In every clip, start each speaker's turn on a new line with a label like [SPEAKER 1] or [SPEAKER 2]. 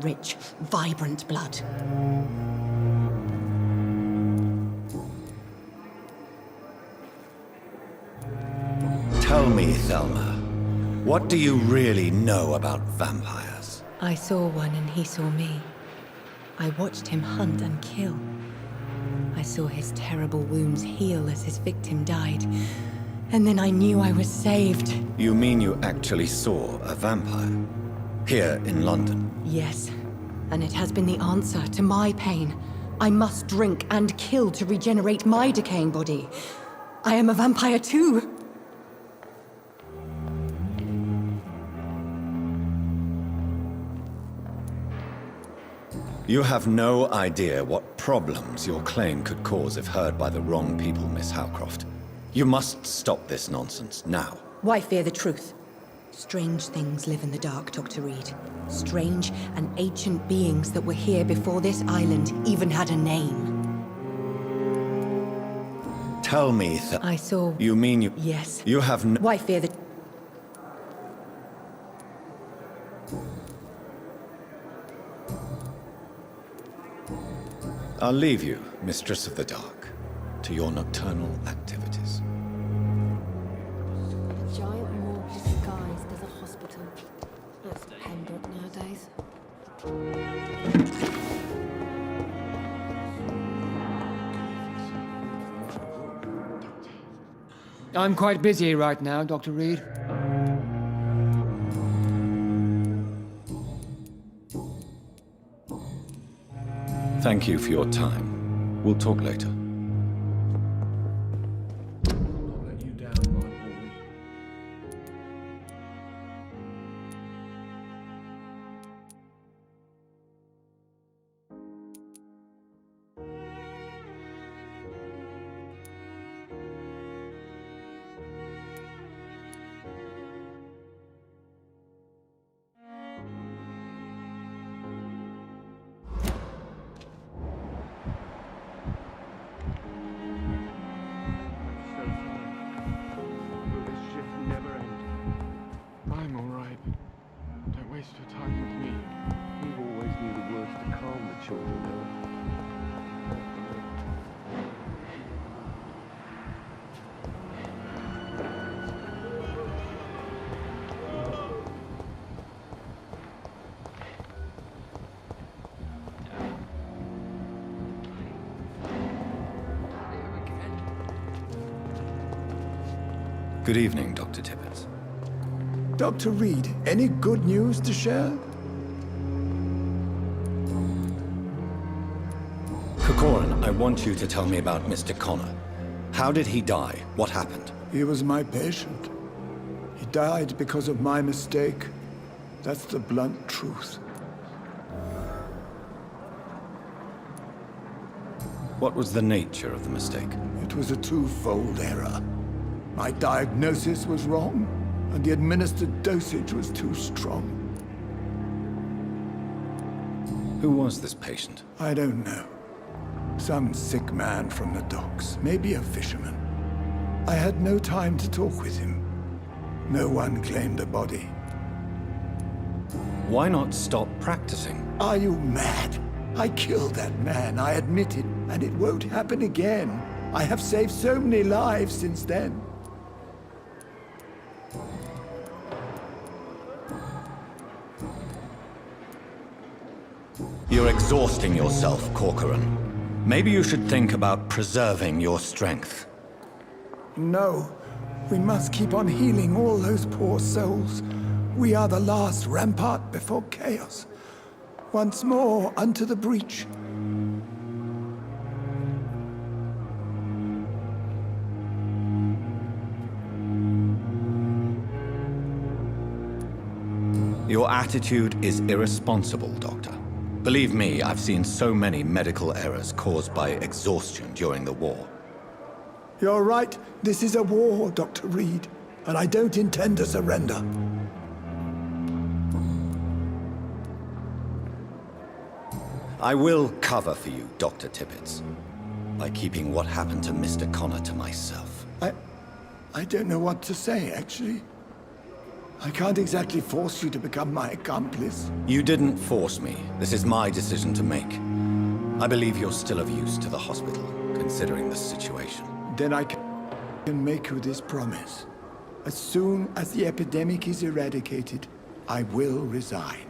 [SPEAKER 1] rich, vibrant blood.
[SPEAKER 2] Tell me, Thelma, what do you really know about vampires?
[SPEAKER 1] I saw one and he saw me. I watched him hunt and kill. I saw his terrible wounds heal as his victim died. And then I knew I was saved.
[SPEAKER 2] You mean you actually saw a vampire? Here in London?
[SPEAKER 1] Yes, and it has been the answer to my pain. I must drink and kill to regenerate my decaying body. I am a vampire too.
[SPEAKER 2] You have no idea what problems your claim could cause if heard by the wrong people, Miss Howcroft. You must stop this nonsense, now.
[SPEAKER 1] Why fear the truth? Strange things live in the dark, Dr. Reed. Strange and ancient beings that were here before this island even had a name.
[SPEAKER 2] Tell me,
[SPEAKER 1] I saw...
[SPEAKER 2] You mean you...
[SPEAKER 1] Yes.
[SPEAKER 2] You have no...
[SPEAKER 1] Why fear the...
[SPEAKER 2] I'll leave you, Mistress of the Dark, to your nocturnal activities.
[SPEAKER 3] A giant morgue disguised as a hospital. That's Pembroke nowadays.
[SPEAKER 4] I'm quite busy right now, Dr. Reed.
[SPEAKER 2] Thank you for your time. We'll talk later.
[SPEAKER 5] Not let you down, my boy.
[SPEAKER 6] I'm all right. Don't waste your time with me.
[SPEAKER 5] You always knew the words to calm the children, though.
[SPEAKER 2] Good evening, Dr. Tibbets.
[SPEAKER 7] Dr. Reed, any good news to share?
[SPEAKER 2] Corcoran, I want you to tell me about Mr. Connor. How did he die? What happened?
[SPEAKER 7] He was my patient. He died because of my mistake. That's the blunt truth.
[SPEAKER 2] What was the nature of the mistake?
[SPEAKER 7] It was a twofold error. My diagnosis was wrong, and the administered dosage was too strong.
[SPEAKER 2] Who was this patient?
[SPEAKER 7] I don't know. Some sick man from the docks, maybe a fisherman. I had no time to talk with him. No one claimed a body.
[SPEAKER 2] Why not stop practicing?
[SPEAKER 7] Are you mad? I killed that man, I admit it, and it won't happen again. I have saved so many lives since then.
[SPEAKER 2] You're exhausting yourself, Corcoran. Maybe you should think about preserving your strength.
[SPEAKER 7] No, we must keep on healing all those poor souls. We are the last rampart before chaos. Once more, unto the breach.
[SPEAKER 2] Your attitude is irresponsible, Doctor. Believe me, I've seen so many medical errors caused by exhaustion during the war.
[SPEAKER 7] You're right. This is a war, Dr. Reed, and I don't intend to surrender.
[SPEAKER 2] I will cover for you, Dr. Tibbets, by keeping what happened to Mr. Connor to myself.
[SPEAKER 7] I don't know what to say, actually. I can't exactly force you to become my accomplice.
[SPEAKER 2] You didn't force me. This is my decision to make. I believe you're still of use to the hospital, considering the situation.
[SPEAKER 7] Then I can make you this promise. As soon as the epidemic is eradicated, I will resign.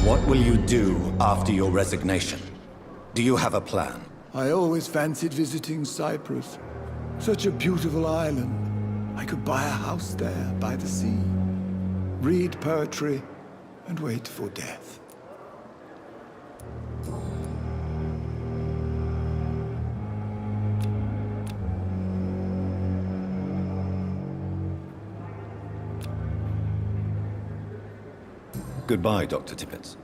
[SPEAKER 2] What will you do after your resignation? Do you have a plan?
[SPEAKER 7] I always fancied visiting Cyprus. Such a beautiful island. I could buy a house there by the sea, read poetry, and wait for death.
[SPEAKER 2] Goodbye, Dr. Tippett.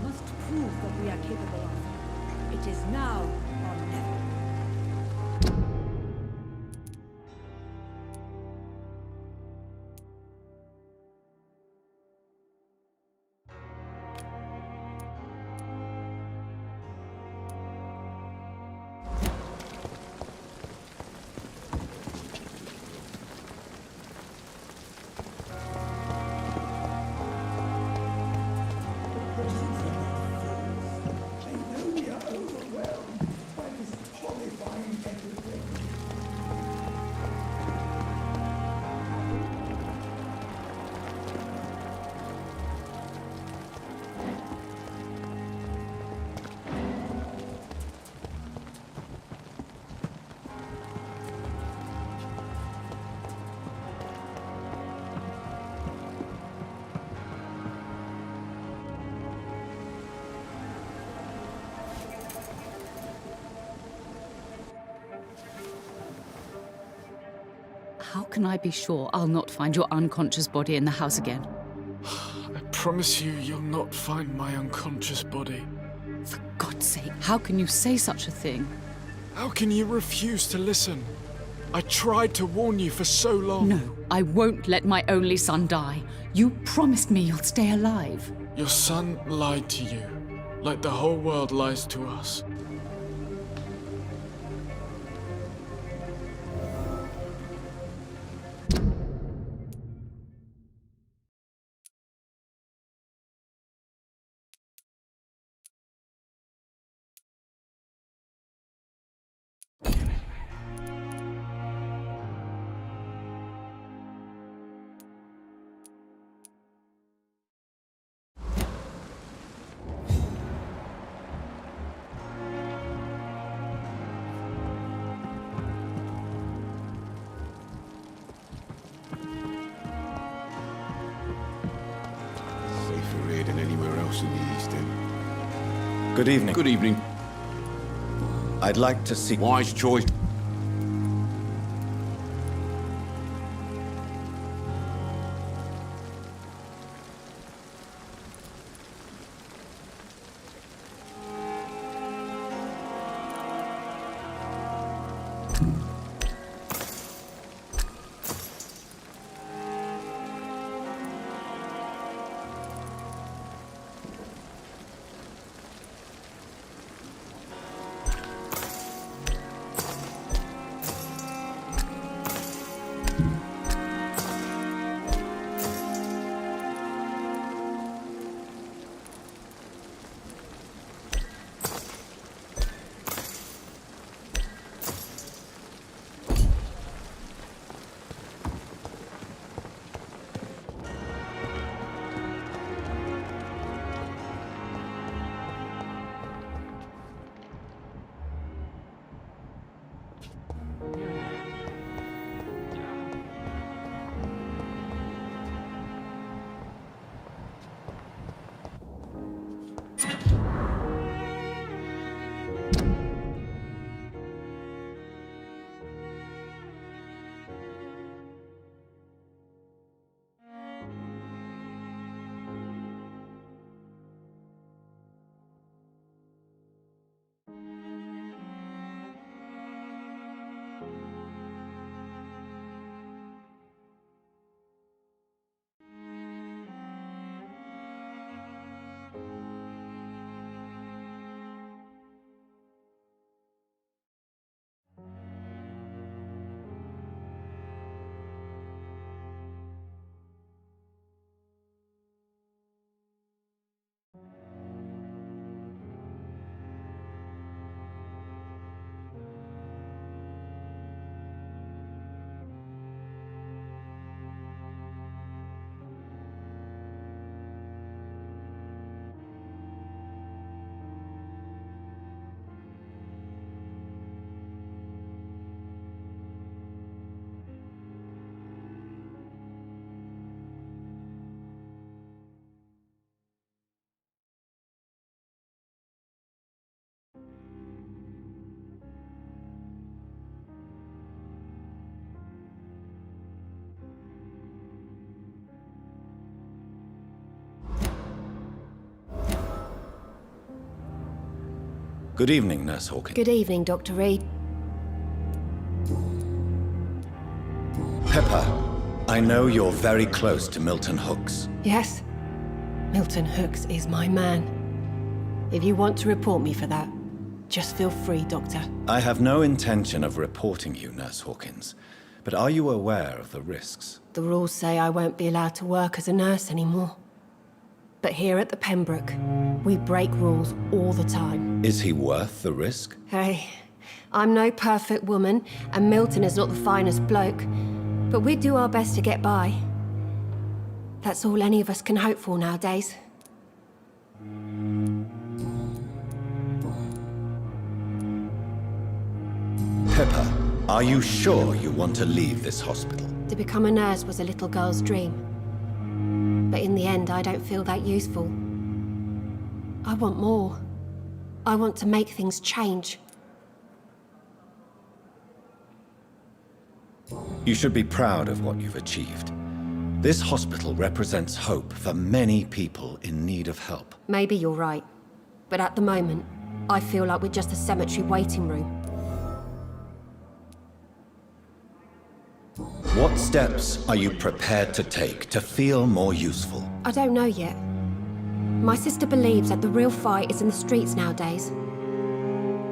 [SPEAKER 3] Must prove what we are capable of. It is now or never.
[SPEAKER 8] How can I be sure I'll not find your unconscious body in the house again?
[SPEAKER 6] I promise you, you'll not find my unconscious body.
[SPEAKER 8] For God's sake, how can you say such a thing?
[SPEAKER 6] How can you refuse to listen? I tried to warn you for so long.
[SPEAKER 8] No, I won't let my only son die. You promised me you'll stay alive.
[SPEAKER 6] Your son lied to you, like the whole world lies to us.
[SPEAKER 2] Good evening.
[SPEAKER 9] Good evening.
[SPEAKER 2] I'd like to see...
[SPEAKER 9] Wise choice.
[SPEAKER 2] Good evening, Nurse Hawkins.
[SPEAKER 10] Good evening, Dr. Reed.
[SPEAKER 2] Pepper, I know you're very close to Milton Hooks.
[SPEAKER 10] Yes? Milton Hooks is my man. If you want to report me for that, just feel free, Doctor.
[SPEAKER 2] I have no intention of reporting you, Nurse Hawkins. But are you aware of the risks?
[SPEAKER 10] The rules say I won't be allowed to work as a nurse anymore. But here at the Pembroke, we break rules all the time.
[SPEAKER 2] Is he worth the risk?
[SPEAKER 10] Hey, I'm no perfect woman, and Milton is not the finest bloke. But we do our best to get by. That's all any of us can hope for nowadays.
[SPEAKER 2] Pepper, are you sure you want to leave this hospital?
[SPEAKER 10] To become a nurse was a little girl's dream. But in the end, I don't feel that useful. I want more. I want to make things change.
[SPEAKER 2] You should be proud of what you've achieved. This hospital represents hope for many people in need of help.
[SPEAKER 10] Maybe you're right. But at the moment, I feel like we're just a cemetery waiting room.
[SPEAKER 2] What steps are you prepared to take to feel more useful?
[SPEAKER 10] I don't know yet. My sister believes that the real fight is in the streets nowadays.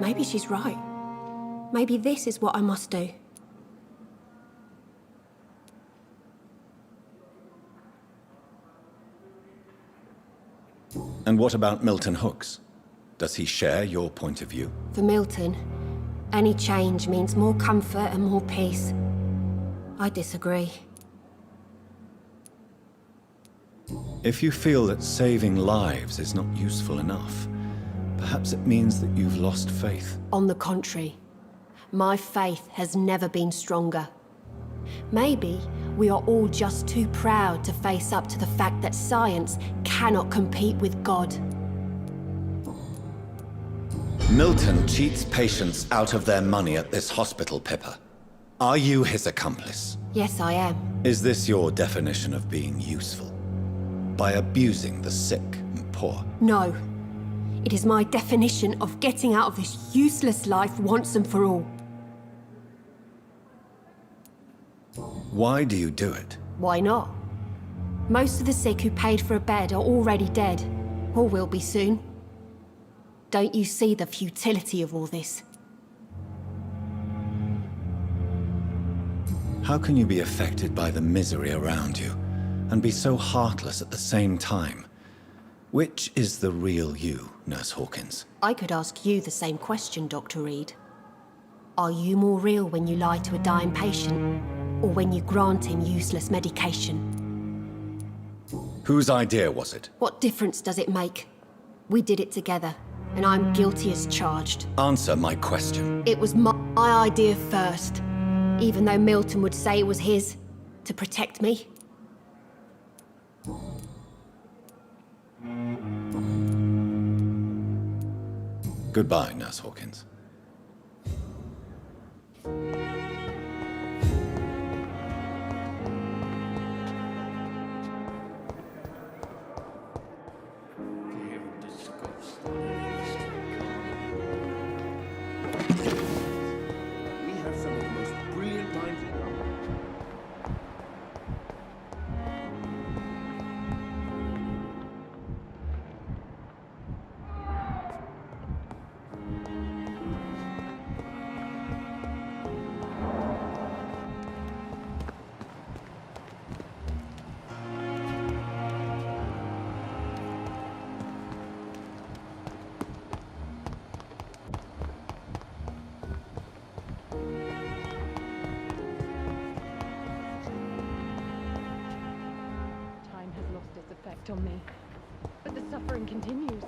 [SPEAKER 10] Maybe she's right. Maybe this is what I must do.
[SPEAKER 2] And what about Milton Hooks? Does he share your point of view?
[SPEAKER 10] For Milton, any change means more comfort and more peace. I disagree.
[SPEAKER 2] If you feel that saving lives is not useful enough, perhaps it means that you've lost faith.
[SPEAKER 10] On the contrary, my faith has never been stronger. Maybe we are all just too proud to face up to the fact that science cannot compete with God.
[SPEAKER 2] Milton cheats patients out of their money at this hospital, Pippa. Are you his accomplice?
[SPEAKER 10] Yes, I am.
[SPEAKER 2] Is this your definition of being useful? By abusing the sick and poor?
[SPEAKER 10] No. It is my definition of getting out of this useless life once and for all.
[SPEAKER 2] Why do you do it?
[SPEAKER 10] Why not? Most of the sick who paid for a bed are already dead, or will be soon. Don't you see the futility of all this?
[SPEAKER 2] How can you be affected by the misery around you, and be so heartless at the same time? Which is the real you, Nurse Hawkins?
[SPEAKER 10] I could ask you the same question, Dr. Reed. Are you more real when you lie to a dying patient, or when you grant him useless medication?
[SPEAKER 2] Whose idea was it?
[SPEAKER 10] What difference does it make? We did it together, and I'm guilty as charged.
[SPEAKER 2] Answer my question.
[SPEAKER 10] It was my idea first, even though Milton would say it was his, to protect me.
[SPEAKER 2] Goodbye, Nurse Hawkins.
[SPEAKER 5] We have some of the most brilliant minds in our
[SPEAKER 3] Time has lost its effect on me, but the suffering continues.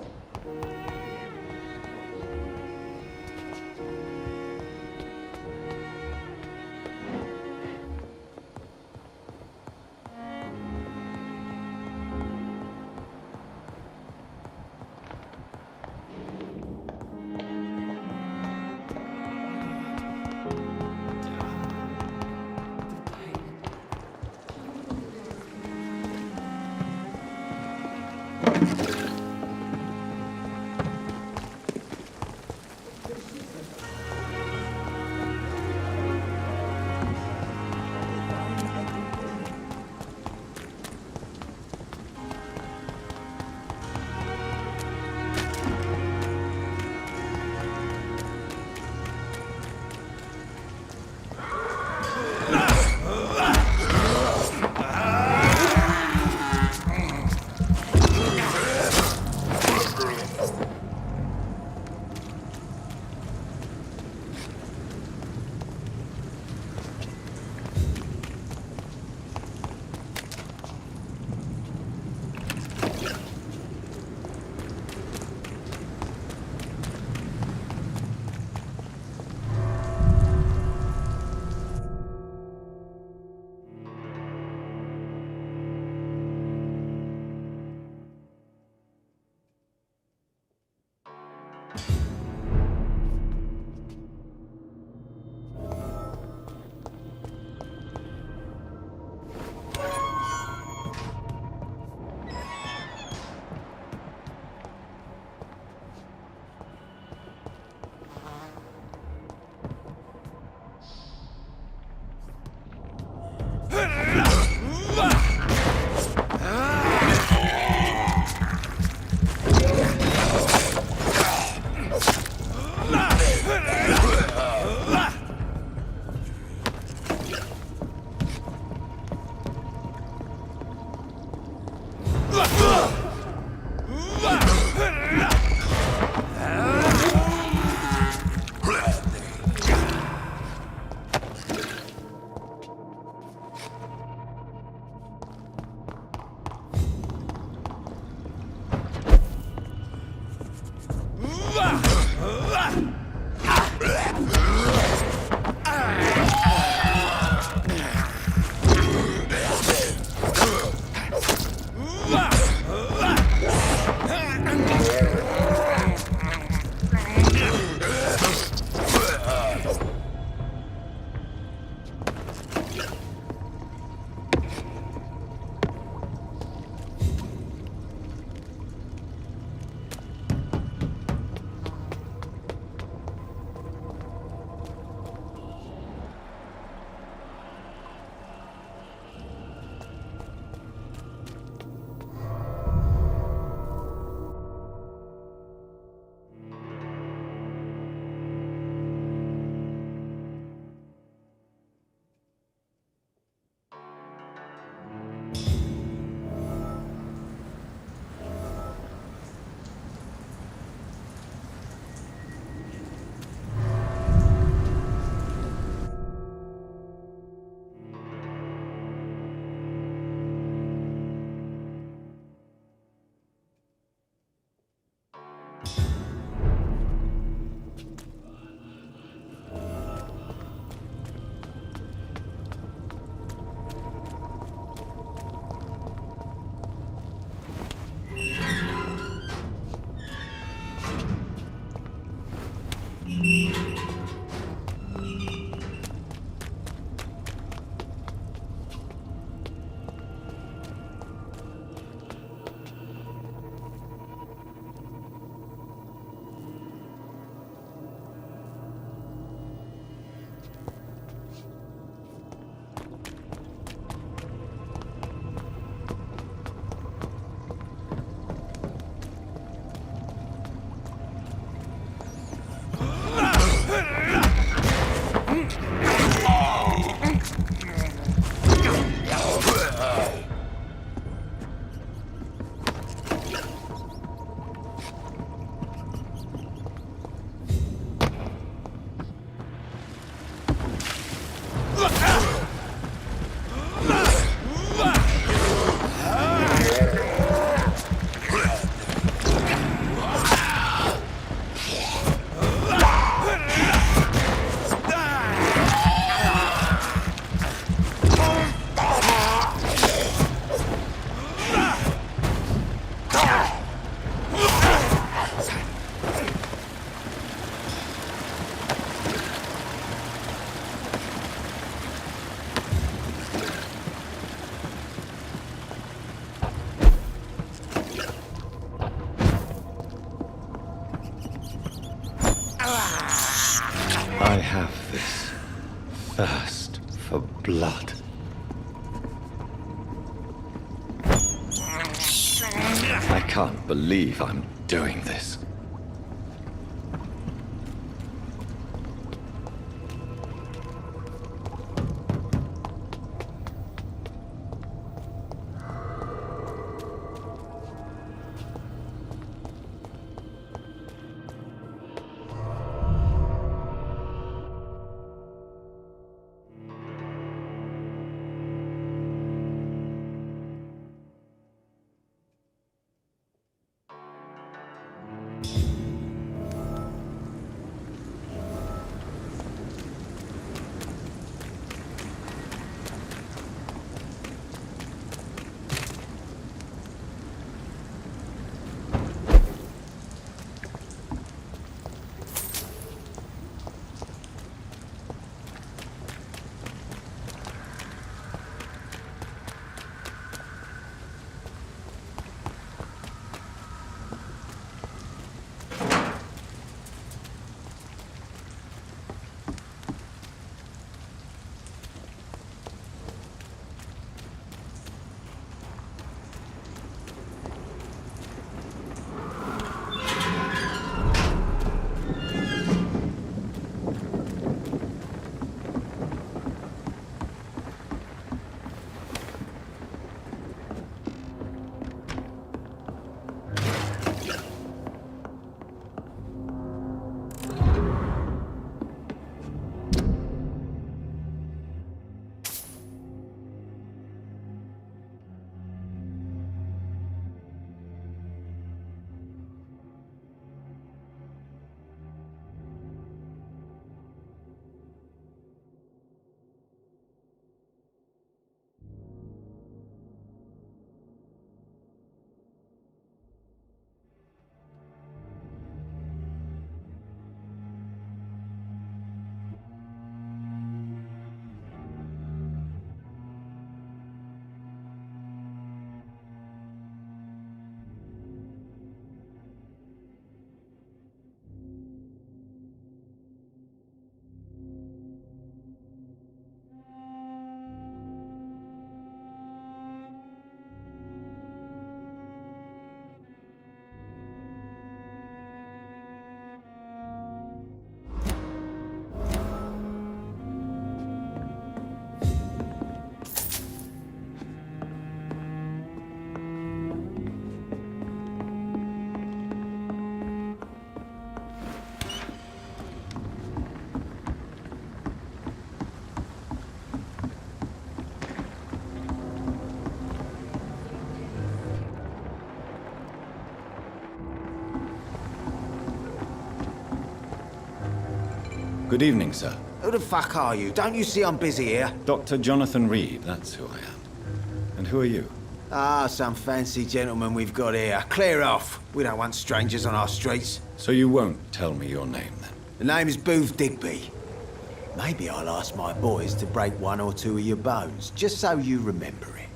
[SPEAKER 2] I have this thirst for blood. I can't believe I'm doing this. Good evening, sir.
[SPEAKER 9] Who the fuck are you? Don't you see I'm busy here?
[SPEAKER 2] Dr. Jonathan Reed, that's who I am. And who are you?
[SPEAKER 9] Ah, some fancy gentleman we've got here. Clear off. We don't want strangers on our streets.
[SPEAKER 2] So you won't tell me your name, then?
[SPEAKER 9] The name's Booth Digby. Maybe I'll ask my boys to break one or two of your bones, just so you remember it.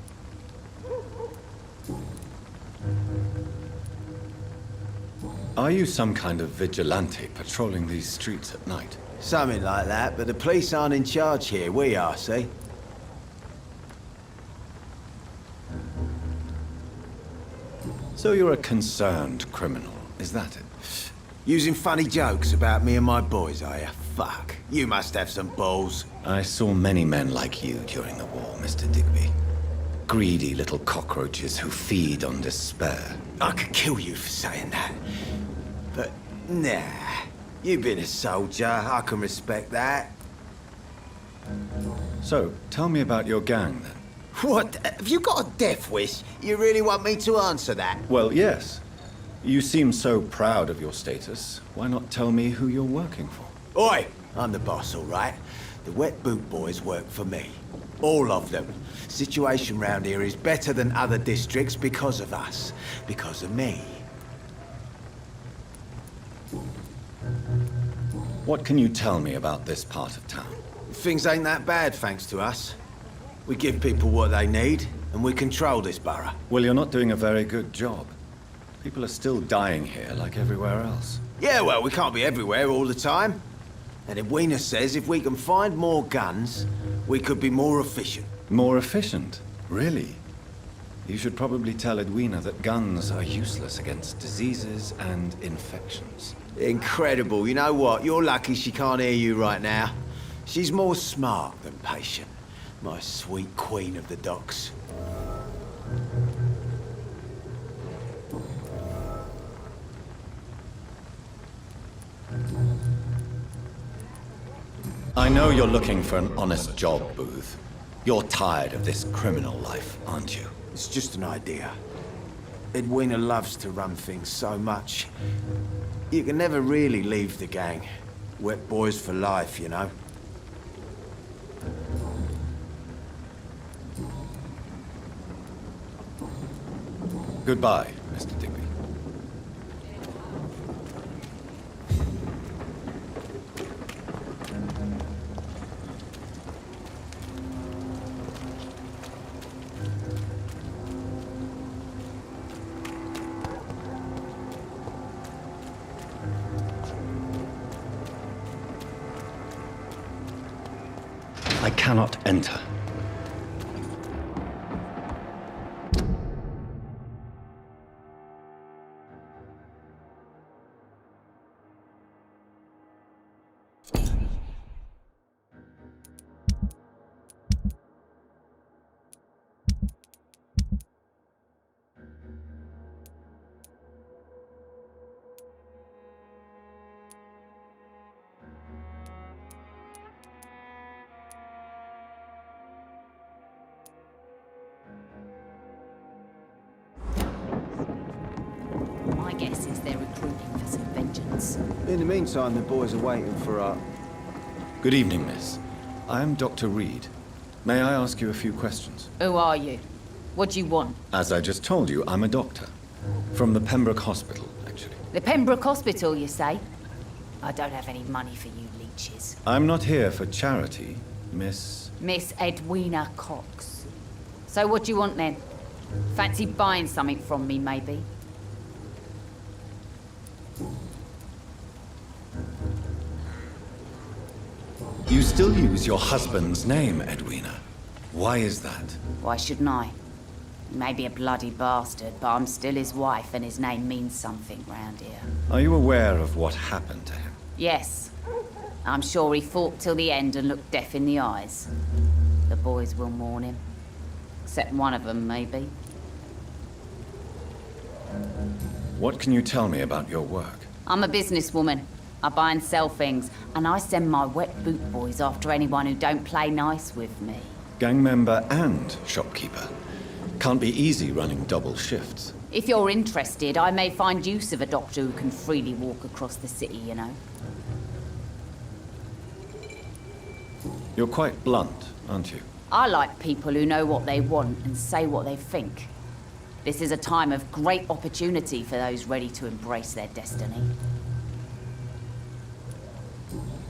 [SPEAKER 2] Are you some kind of vigilante patrolling these streets at night?
[SPEAKER 9] Something like that, but the police aren't in charge here. We are, see?
[SPEAKER 2] So you're a concerned criminal, is that it?
[SPEAKER 9] Using funny jokes about me and my boys, are you? Fuck. You must have some balls.
[SPEAKER 2] I saw many men like you during the war, Mr. Digby. Greedy little cockroaches who feed on despair.
[SPEAKER 9] I could kill you for saying that. But, nah. You've been a soldier. I can respect that.
[SPEAKER 2] So, tell me about your gang, then.
[SPEAKER 9] What? Have you got a death wish? You really want me to answer that?
[SPEAKER 2] Well, yes. You seem so proud of your status. Why not tell me who you're working for?
[SPEAKER 9] Oi! I'm the boss, all right? The Wet Boot Boys work for me. All of them. Situation round here is better than other districts because of us. Because of me.
[SPEAKER 2] What can you tell me about this part of town?
[SPEAKER 9] Things ain't that bad, thanks to us. We give people what they need, and we control this borough.
[SPEAKER 2] Well, you're not doing a very good job. People are still dying here like everywhere else.
[SPEAKER 9] Yeah, well, we can't be everywhere all the time. And Edwina says if we can find more guns, we could be more efficient.
[SPEAKER 2] More efficient? Really? You should probably tell Edwina that guns are useless against diseases and infections.
[SPEAKER 9] Incredible. You know what? You're lucky she can't hear you right now. She's more smart than patient. My sweet queen of the docks.
[SPEAKER 2] I know you're looking for an honest job, Booth. You're tired of this criminal life, aren't you?
[SPEAKER 9] It's just an idea. Edwina loves to run things so much. You can never really leave the gang. Wet boys for life, you know.
[SPEAKER 2] Goodbye, Mr. Digby. I cannot enter.
[SPEAKER 8] My guess is they're recruiting for some vengeance.
[SPEAKER 9] In the meantime, the boys are waiting for our...
[SPEAKER 2] Good evening, miss. I am Dr. Reed. May I ask you a few questions?
[SPEAKER 8] Who are you? What do you want?
[SPEAKER 2] As I just told you, I'm a doctor. From the Pembroke Hospital, actually.
[SPEAKER 8] The Pembroke Hospital, you say? I don't have any money for you leeches.
[SPEAKER 2] I'm not here for charity, Miss...
[SPEAKER 8] Miss Edwina Cox. So what do you want then? Fancy buying something from me, maybe?
[SPEAKER 2] You still use your husband's name, Edwina. Why is that?
[SPEAKER 8] Why shouldn't I? He may be a bloody bastard, but I'm still his wife and his name means something round here.
[SPEAKER 2] Are you aware of what happened to him?
[SPEAKER 8] Yes. I'm sure he fought till the end and looked death in the eyes. The boys will mourn him. Except one of them, maybe.
[SPEAKER 2] What can you tell me about your work?
[SPEAKER 8] I'm a businesswoman. I buy and sell things, and I send my wet boot boys after anyone who don't play nice with me.
[SPEAKER 2] Gang member and shopkeeper. Can't be easy running double shifts.
[SPEAKER 8] If you're interested, I may find use of a doctor who can freely walk across the city, you know.
[SPEAKER 2] You're quite blunt, aren't you?
[SPEAKER 8] I like people who know what they want and say what they think. This is a time of great opportunity for those ready to embrace their destiny.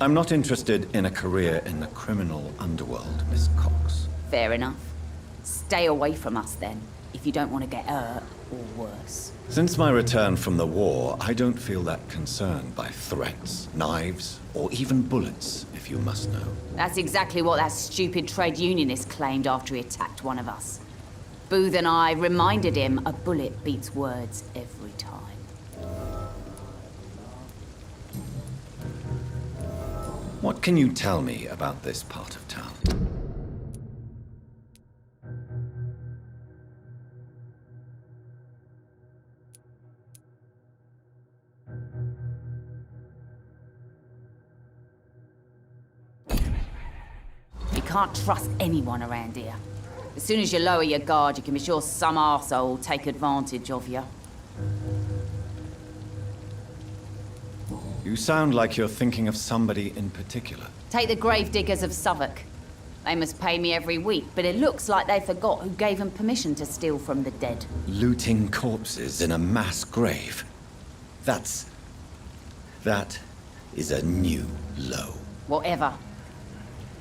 [SPEAKER 2] I'm not interested in a career in the criminal underworld, Miss Cox.
[SPEAKER 8] Fair enough. Stay away from us then, if you don't want to get hurt or worse.
[SPEAKER 2] Since my return from the war, I don't feel that concerned by threats, knives, or even bullets, if you must know.
[SPEAKER 8] That's exactly what that stupid trade unionist claimed after he attacked one of us. Booth and I reminded him a bullet beats words every time.
[SPEAKER 2] What can you tell me about this part of town?
[SPEAKER 8] You can't trust anyone around here. As soon as you lower your guard, you can be sure some arsehole will take advantage of you.
[SPEAKER 2] You sound like you're thinking of somebody in particular.
[SPEAKER 8] Take the gravediggers of Southwark. They must pay me every week, but it looks like they forgot who gave them permission to steal from the dead.
[SPEAKER 2] Looting corpses in a mass grave. That is a new low.
[SPEAKER 8] Whatever.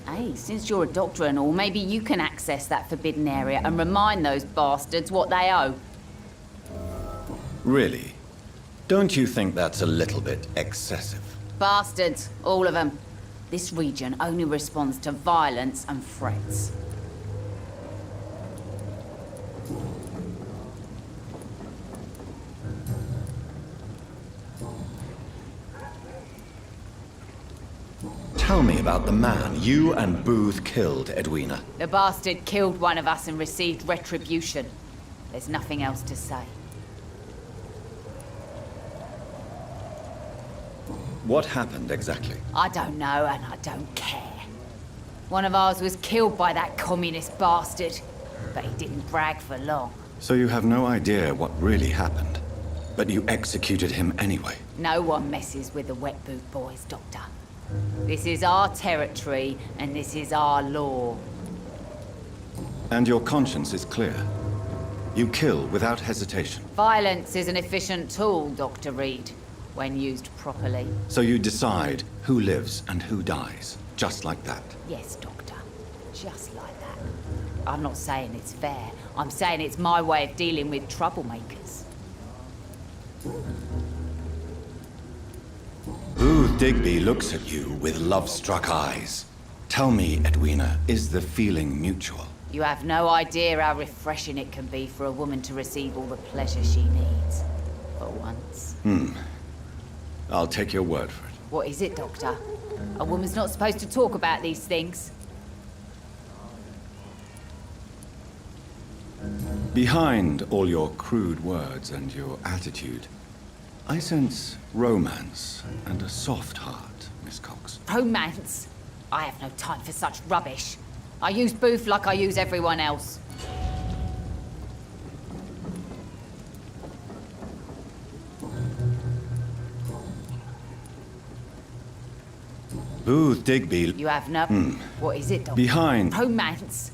[SPEAKER 8] Hey, since you're a doctor and all, maybe you can access that forbidden area and remind those bastards what they owe.
[SPEAKER 2] Really? Don't you think that's a little bit excessive?
[SPEAKER 8] Bastards, all of them. This region only responds to violence and threats.
[SPEAKER 2] Tell me about the man you and Booth killed, Edwina.
[SPEAKER 8] The bastard killed one of us and received retribution. There's nothing else to say.
[SPEAKER 2] What happened exactly?
[SPEAKER 8] I don't know, and I don't care. One of ours was killed by that communist bastard, but he didn't brag for long.
[SPEAKER 2] So you have no idea what really happened, but you executed him anyway.
[SPEAKER 8] No one messes with the Wet Boot Boys, Doctor. This is our territory, and this is our law.
[SPEAKER 2] And your conscience is clear. You kill without hesitation.
[SPEAKER 8] Violence is an efficient tool, Dr. Reed, when used properly.
[SPEAKER 2] So you decide who lives and who dies, just like that.
[SPEAKER 8] Yes, Doctor. Just like that. I'm not saying it's fair. I'm saying it's my way of dealing with troublemakers.
[SPEAKER 2] Booth Digby looks at you with love-struck eyes. Tell me, Edwina, is the feeling mutual?
[SPEAKER 8] You have no idea how refreshing it can be for a woman to receive all the pleasure she needs. For once.
[SPEAKER 2] I'll take your word for it.
[SPEAKER 8] What is it, Doctor? A woman's not supposed to talk about these things.
[SPEAKER 2] Behind all your crude words and your attitude, I sense romance and a soft heart, Miss Cox.
[SPEAKER 8] Romance? I have no time for such rubbish. I use Booth like I use everyone else.
[SPEAKER 2] Booth Digby...
[SPEAKER 8] You have no... What is it, Doctor?
[SPEAKER 2] Behind...
[SPEAKER 8] Romance?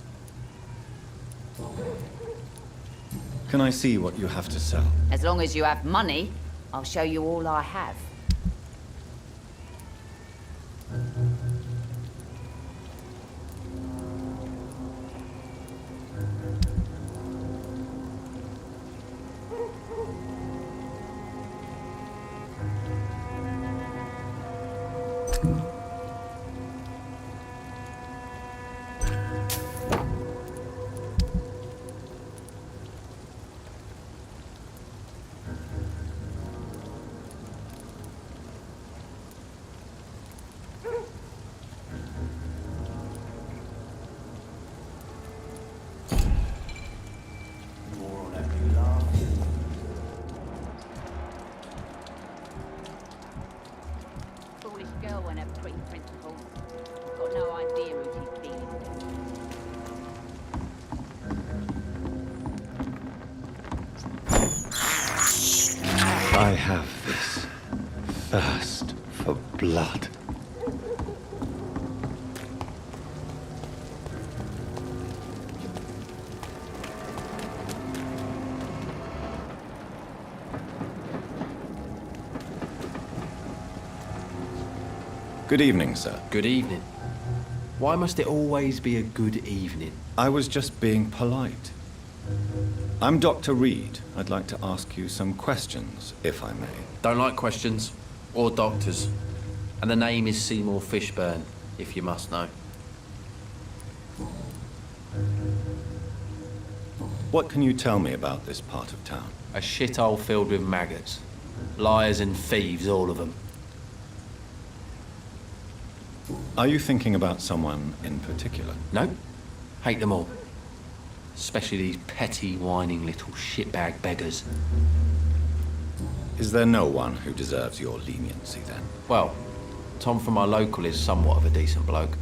[SPEAKER 2] Can I see what you have to sell?
[SPEAKER 8] As long as you have money, I'll show you all I have. Foolish girl and her pretty principles. Got no idea who she's dealing with.
[SPEAKER 2] I have this thirst for blood. Good evening, sir.
[SPEAKER 11] Good evening. Why must it always be a good evening?
[SPEAKER 2] I was just being polite. I'm Dr. Reed. I'd like to ask you some questions, if I may.
[SPEAKER 11] Don't like questions. Or doctors. And the name is Seymour Fishburne, if you must know.
[SPEAKER 2] What can you tell me about this part of town?
[SPEAKER 11] A shithole filled with maggots. Liars and thieves, all of them.
[SPEAKER 2] Are you thinking about someone in particular?
[SPEAKER 11] No. Hate them all. Especially these petty, whining little shitbag beggars.
[SPEAKER 2] Is there no one who deserves your leniency, then?
[SPEAKER 11] Well, Tom from our local is somewhat of a decent bloke.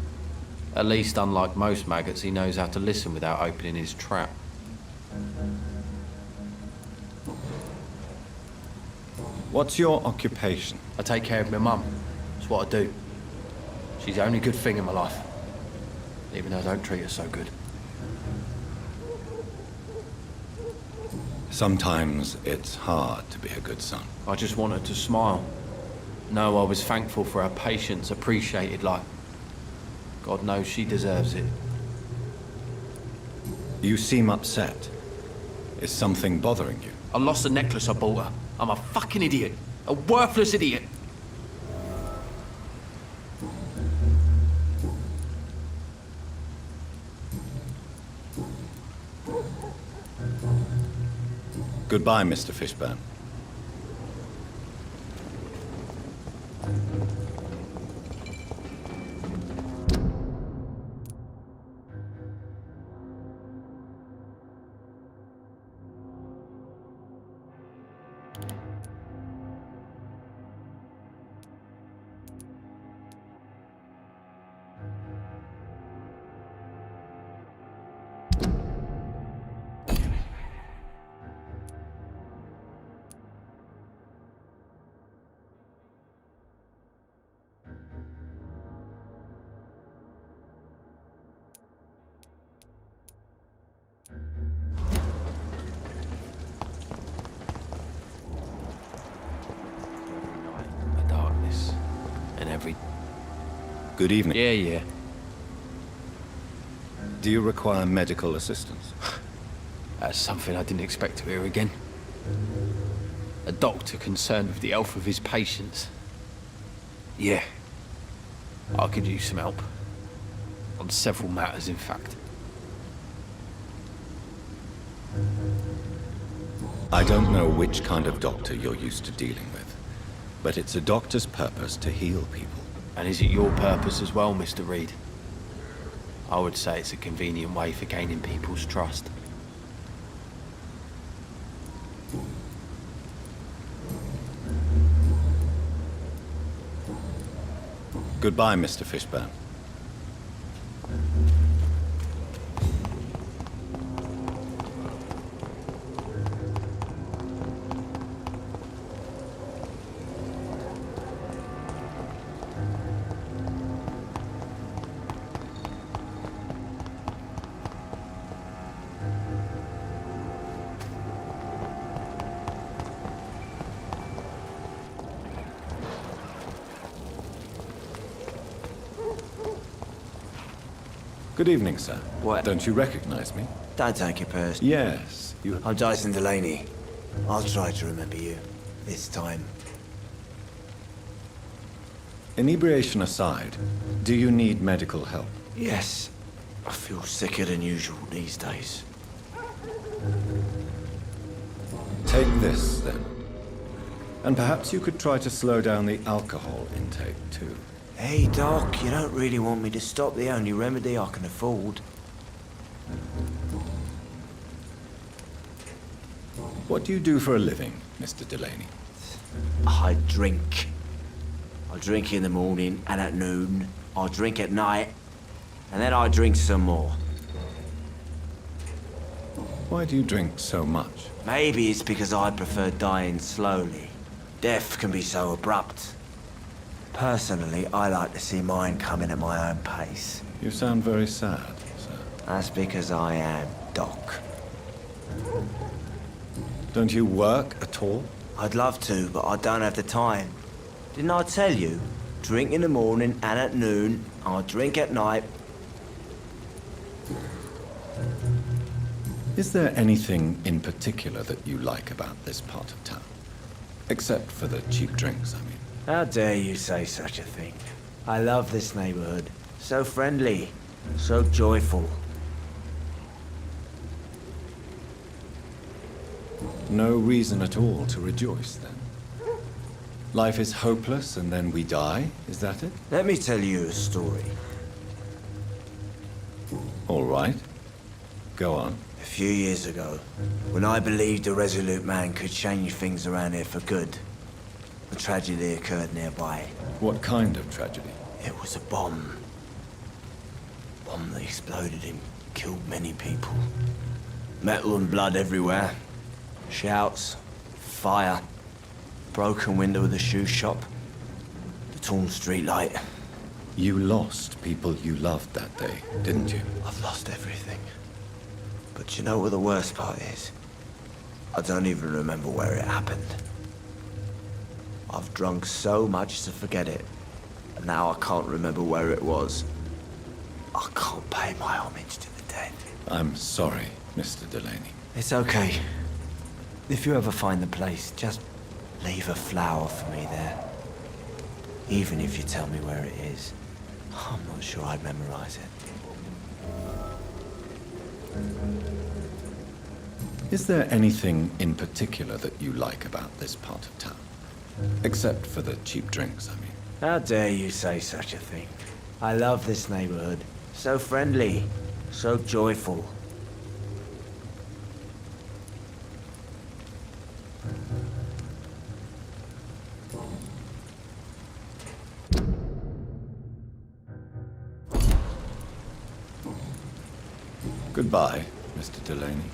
[SPEAKER 11] At least, unlike most maggots, he knows how to listen without opening his trap.
[SPEAKER 2] What's your occupation?
[SPEAKER 11] I take care of my mum. That's what I do. She's the only good thing in my life. Even though I don't treat her so good.
[SPEAKER 2] Sometimes it's hard to be a good son.
[SPEAKER 11] I just want her to smile. Know I was thankful for her patience, appreciated like... God knows she deserves it.
[SPEAKER 2] You seem upset. Is something bothering you?
[SPEAKER 11] I lost the necklace I bought her. I'm a fucking idiot. A worthless idiot.
[SPEAKER 2] Goodbye, Mr. Fishburne.
[SPEAKER 11] The darkness. And every...
[SPEAKER 2] Good evening.
[SPEAKER 11] Yeah.
[SPEAKER 2] Do you require medical assistance?
[SPEAKER 11] That's something I didn't expect to hear again. A doctor concerned with the health of his patients. Yeah. I could use some help. On several matters, in fact.
[SPEAKER 2] I don't know which kind of doctor you're used to dealing with, but it's a doctor's purpose to heal people.
[SPEAKER 11] And is it your purpose as well, Mr. Reed? I would say it's a convenient way for gaining people's trust.
[SPEAKER 2] Goodbye, Mr. Fishburne. Good evening, sir.
[SPEAKER 9] What?
[SPEAKER 2] Don't you recognize me?
[SPEAKER 9] Don't take it personally.
[SPEAKER 2] Yes, you...
[SPEAKER 9] I'm Dyson Delaney. I'll try to remember you. This time.
[SPEAKER 2] Inebriation aside, do you need medical help?
[SPEAKER 9] Yes. I feel sicker than usual these days.
[SPEAKER 2] Take this, then. And perhaps you could try to slow down the alcohol intake, too.
[SPEAKER 9] Hey, Doc, you don't really want me to stop the only remedy I can afford.
[SPEAKER 2] What do you do for a living, Mr. Delaney?
[SPEAKER 9] I drink. I drink in the morning and at noon. I drink at night. And then I drink some more.
[SPEAKER 2] Why do you drink so much?
[SPEAKER 9] Maybe it's because I prefer dying slowly. Death can be so abrupt. Personally, I like to see mine coming at my own pace.
[SPEAKER 2] You sound very sad, sir.
[SPEAKER 9] That's because I am, Doc.
[SPEAKER 2] Don't you work at all?
[SPEAKER 9] I'd love to, but I don't have the time. Didn't I tell you? Drink in the morning and at noon. I drink at night.
[SPEAKER 2] Is there anything in particular that you like about this part of town? Except for the cheap drinks, I mean.
[SPEAKER 9] How dare you say such a thing? I love this neighborhood. So friendly, so joyful.
[SPEAKER 2] No reason at all to rejoice, then. Life is hopeless and then we die, is that it?
[SPEAKER 9] Let me tell you a story.
[SPEAKER 2] All right. Go on.
[SPEAKER 9] A few years ago, when I believed a resolute man could change things around here for good, a tragedy occurred nearby.
[SPEAKER 2] What kind of tragedy?
[SPEAKER 9] It was a bomb. Bomb that exploded and killed many people. Metal and blood everywhere. Shouts, fire, broken window of the shoe shop, the torn street light.
[SPEAKER 2] You lost people you loved that day, didn't you?
[SPEAKER 9] I've lost everything. But you know what the worst part is? I don't even remember where it happened. I've drunk so much to forget it, and now I can't remember where it was. I can't pay my homage to the dead.
[SPEAKER 2] I'm sorry, Mr. Delaney.
[SPEAKER 9] It's okay. If you ever find the place, just leave a flower for me there. Even if you tell me where it is, I'm not sure I'd memorize it.
[SPEAKER 2] Is there anything in particular that you like about this part of town? Except for the cheap drinks, I mean.
[SPEAKER 9] How dare you say such a thing? I love this neighborhood. So friendly, so joyful.
[SPEAKER 2] Goodbye, Mr. Delaney.